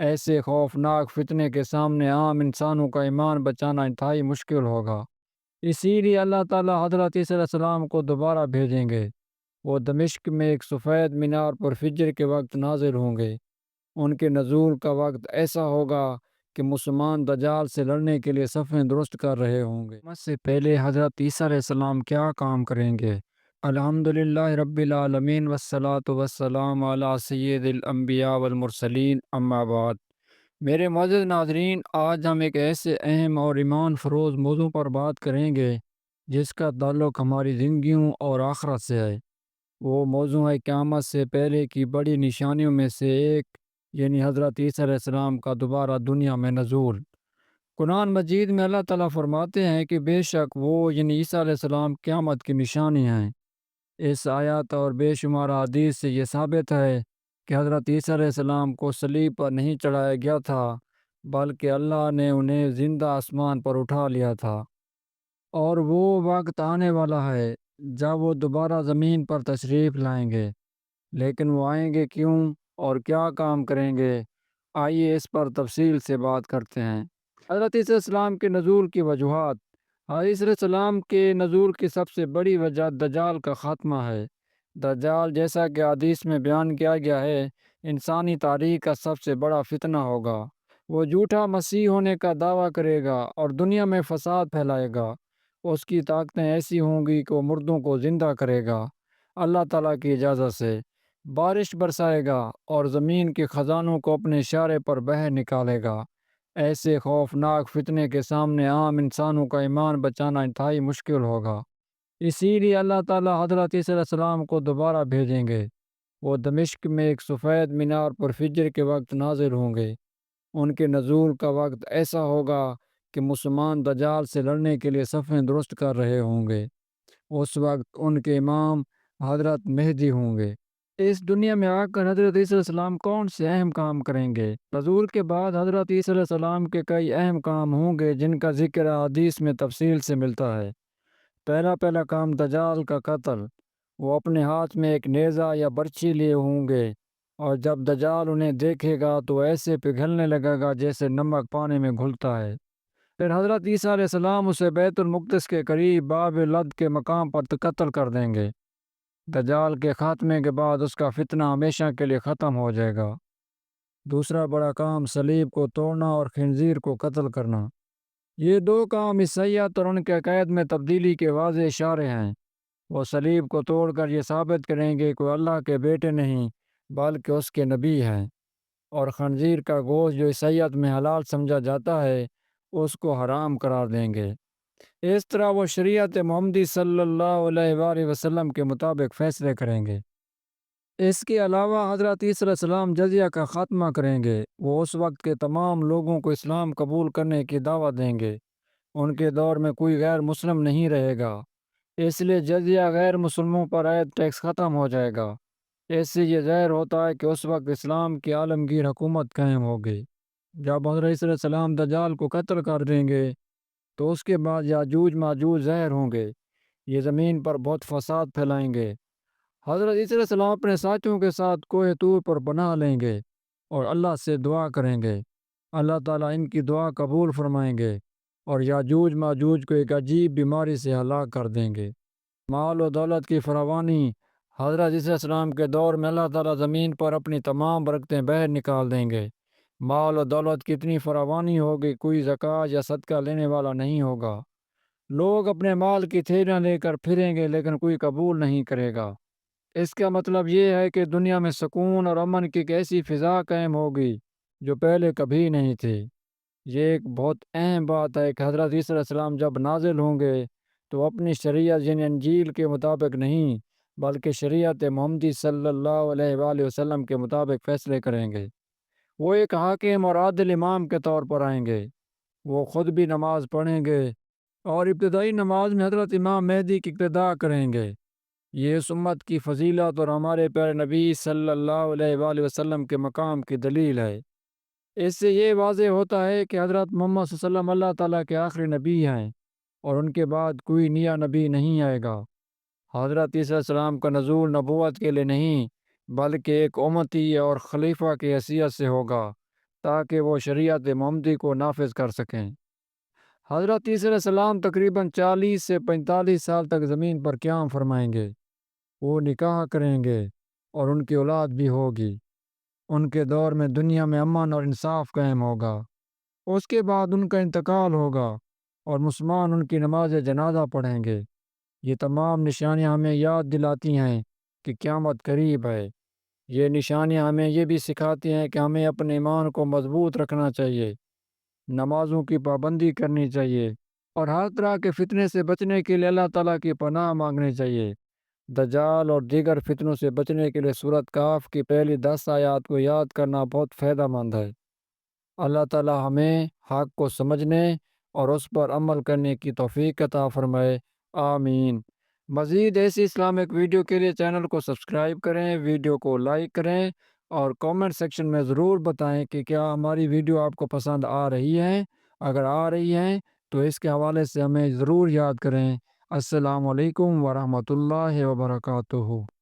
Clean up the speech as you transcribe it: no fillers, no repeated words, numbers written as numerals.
ایسے خوفناک فتنے کے سامنے عام انسانوں کا ایمان بچانا انتہائی مشکل ہوگا۔ اسی لیے اللہ تعالیٰ حضرت عیسیٰ علیہ السلام کو دوبارہ بھیجیں گے۔ وہ دمشق میں ایک سفید مینار پر فجر کے وقت نازل ہوں گے۔ ان کے نزول کا وقت ایسا ہوگا کہ مسلمان دجال سے لڑنے کے لیے صفیں درست کر رہے ہوں گے۔ اس سے پہلے حضرت عیسیٰ علیہ السلام کیا کام کریں گے؟ الحمدللہ رب العالمین والصلاة والسلام علی سید الانبیاء والمرسلین، اما بعد۔ میرے معزز ناظرین، آج ہم ایک ایسے اہم اور ایمان فروز موضوع پر بات کریں گے جس کا تعلق ہماری زندگیوں اور آخرت سے ہے۔ وہ موضوع ہے قیامت سے پہلے کی بڑی نشانیوں میں سے ایک، یعنی حضرت عیسیٰ علیہ السلام کا دوبارہ دنیا میں نزول۔ قرآن مجید میں اللہ تعالیٰ فرماتے ہیں کہ بے شک وہ یعنی عیسیٰ علیہ السلام قیامت کی نشانی ہیں۔ اس آیات اور بے شمار حدیث سے یہ ثابت ہے کہ حضرت عیسیٰ علیہ السلام کو صلیب پر نہیں چڑھایا گیا تھا، بلکہ اللہ نے انہیں زندہ آسمان پر اٹھا لیا تھا۔ اور وہ وقت آنے والا ہے جب وہ دوبارہ زمین پر تشریف لائیں گے، لیکن وہ آئیں گے کیوں اور کیا کام کریں گے؟ آئیے اس پر تفصیل سے بات کرتے ہیں۔ حضرت عیسیٰ علیہ السلام کے نزول کی وجوہات۔ حضرت عیسیٰ علیہ السلام کے نزول کی سب سے بڑی وجہ دجال کا خاتمہ ہے۔ دجال، جیسا کہ حدیث میں بیان کیا گیا ہے، انسانی تاریخ کا سب سے بڑا فتنہ ہوگا۔ وہ جھوٹا مسیح ہونے کا دعویٰ کرے گا اور دنیا میں فساد پھیلائے گا۔ اس کی طاقتیں ایسی ہوں گی کہ وہ مردوں کو زندہ کرے گا، اللہ تعالیٰ کی اجازت سے بارش برسائے گا اور زمین کے خزانوں کو اپنے اشارے پر باہر نکالے گا۔ ایسے خوفناک فتنے کے سامنے عام انسانوں کا ایمان بچانا انتہائی مشکل ہوگا۔ اسی لیے اللہ تعالیٰ حضرت عیسیٰ علیہ السلام کو دوبارہ بھیجیں گے۔ وہ دمشق میں ایک سفید مینار پر فجر کے وقت نازل ہوں گے۔ ان کے نزول کا وقت ایسا ہوگا کہ مسلمان دجال سے لڑنے کے لیے صفیں درست کر رہے ہوں گے۔ اس وقت ان کے امام حضرت مہدی ہوں گے۔ اس دنیا میں آ کر حضرت عیسیٰ علیہ السلام کون سے اہم کام کریں گے؟ نزول کے بعد حضرت عیسیٰ علیہ السلام کے کئی اہم کام ہوں گے جن کا ذکر حدیث میں تفصیل سے ملتا ہے۔ پہلا کام دجال کا قتل۔ وہ اپنے ہاتھ میں ایک نیزہ یا برچھی لیے ہوں گے، اور جب دجال انہیں دیکھے گا تو ایسے پگھلنے لگے گا جیسے نمک پانی میں گھلتا ہے۔ پھر حضرت عیسیٰ علیہ السلام اسے بیت المقدس کے قریب باب لد کے مقام پر قتل کر دیں گے۔ دجال کے خاتمے کے بعد اس کا فتنہ ہمیشہ کے لیے ختم ہو جائے گا۔ دوسرا بڑا کام صلیب کو توڑنا اور خنزیر کو قتل کرنا۔ یہ دو کام عیسائیت اور ان کے عقائد میں تبدیلی کے واضح اشارے ہیں۔ وہ صلیب کو توڑ کر یہ ثابت کریں گے کہ وہ اللہ کے بیٹے نہیں بلکہ اس کے نبی ہیں، اور خنزیر کا گوشت جو عیسائیت میں حلال سمجھا جاتا ہے اس کو حرام قرار دیں گے۔ اس طرح وہ شریعت محمدی صلی اللہ علیہ وآلہ وسلم کے مطابق فیصلے کریں گے۔ اس کے علاوہ حضرت عیسیٰ علیہ السلام جزیہ کا خاتمہ کریں گے۔ وہ اس وقت کے تمام لوگوں کو اسلام قبول کرنے کی دعوت دیں گے۔ ان کے دور میں کوئی غیر مسلم نہیں رہے گا، اس لیے جزیہ غیر مسلموں پر عائد ٹیکس ختم ہو جائے گا۔ اس سے یہ ظاہر ہوتا ہے کہ اس وقت اسلام کی عالمگیر حکومت قائم ہوگی۔ جب حضرت عیسیٰ علیہ السلام دجال کو قتل کر دیں گے تو اس کے بعد یاجوج ماجوج ظاہر ہوں گے۔ یہ زمین پر بہت فساد پھیلائیں گے۔ حضرت عیسیٰ علیہ السلام اپنے ساتھیوں کے ساتھ کوہ طور پر پناہ لیں گے اور اللہ سے دعا کریں گے۔ اللہ تعالیٰ ان کی دعا قبول فرمائیں گے اور یاجوج ماجوج کو ایک عجیب بیماری سے ہلاک کر دیں گے۔ مال و دولت کی فراوانی۔ حضرت عیسیٰ علیہ السلام کے دور میں اللہ تعالیٰ زمین پر اپنی تمام برکتیں باہر نکال دیں گے۔ مال و دولت کی اتنی فراوانی ہوگی کوئی زکوٰۃ یا صدقہ لینے والا نہیں ہوگا۔ لوگ اپنے مال کی تھیلیاں لے کر پھریں گے لیکن کوئی قبول نہیں کرے گا۔ اس کا مطلب یہ ہے کہ دنیا میں سکون اور امن کی ایک ایسی فضا قائم ہوگی جو پہلے کبھی نہیں تھی۔ یہ ایک بہت اہم بات ہے کہ حضرت عیسیٰ علیہ السلام جب نازل ہوں گے تو اپنی شریعت یعنی انجیل کے مطابق نہیں بلکہ شریعت محمدی صلی اللہ علیہ وآلہ وسلم کے مطابق فیصلے کریں گے۔ وہ ایک حاکم اور عادل امام کے طور پر آئیں گے۔ وہ خود بھی نماز پڑھیں گے اور ابتدائی نماز میں حضرت امام مہدی کی اقتداء کریں گے۔ یہ اس امت کی فضیلت اور ہمارے پیارے نبی صلی اللہ علیہ وآلہ وسلم کے مقام کی دلیل ہے۔ اس سے یہ واضح ہوتا ہے کہ حضرت محمد صلی اللہ علیہ وسلم اللہ تعالیٰ کے آخری نبی ہیں اور ان کے بعد کوئی نیا نبی نہیں آئے گا۔ حضرت عیسیٰ علیہ السلام کا نزول نبوت کے لیے نہیں بلکہ ایک امتی اور خلیفہ کی حیثیت سے ہوگا تاکہ وہ شریعت محمدی کو نافذ کر سکیں۔ حضرت عیسی علیہ السلام تقریباً 40 سے 45 سال تک زمین پر قیام فرمائیں گے۔ وہ نکاح کریں گے اور ان کی اولاد بھی ہوگی۔ ان کے دور میں دنیا میں امن اور انصاف قائم ہوگا۔ اس کے بعد ان کا انتقال ہوگا اور مسلمان ان کی نماز جنازہ پڑھیں گے۔ یہ تمام نشانیاں ہمیں یاد دلاتی ہیں کہ قیامت قریب ہے۔ یہ نشانیاں ہمیں یہ بھی سکھاتی ہیں کہ ہمیں اپنے ایمان کو مضبوط رکھنا چاہیے، نمازوں کی پابندی کرنی چاہیے اور ہر طرح کے فتنے سے بچنے کے لیے اللہ تعالیٰ کی پناہ مانگنی چاہیے۔ دجال اور دیگر فتنوں سے بچنے کے لیے سورۃ کہف کی پہلی 10 آیات کو یاد کرنا بہت فائدہ مند ہے۔ اللہ تعالیٰ ہمیں حق کو سمجھنے اور اس پر عمل کرنے کی توفیق عطا فرمائے، آمین۔ مزید ایسی اسلامک ویڈیو کے لیے چینل کو سبسکرائب کریں، ویڈیو کو لائک کریں اور کامنٹ سیکشن میں ضرور بتائیں کہ کیا ہماری ویڈیو آپ کو پسند آ رہی ہے۔ اگر آ رہی ہے تو اس کے حوالے سے ہمیں ضرور یاد کریں۔ السلام علیکم ورحمۃ اللہ وبرکاتہ۔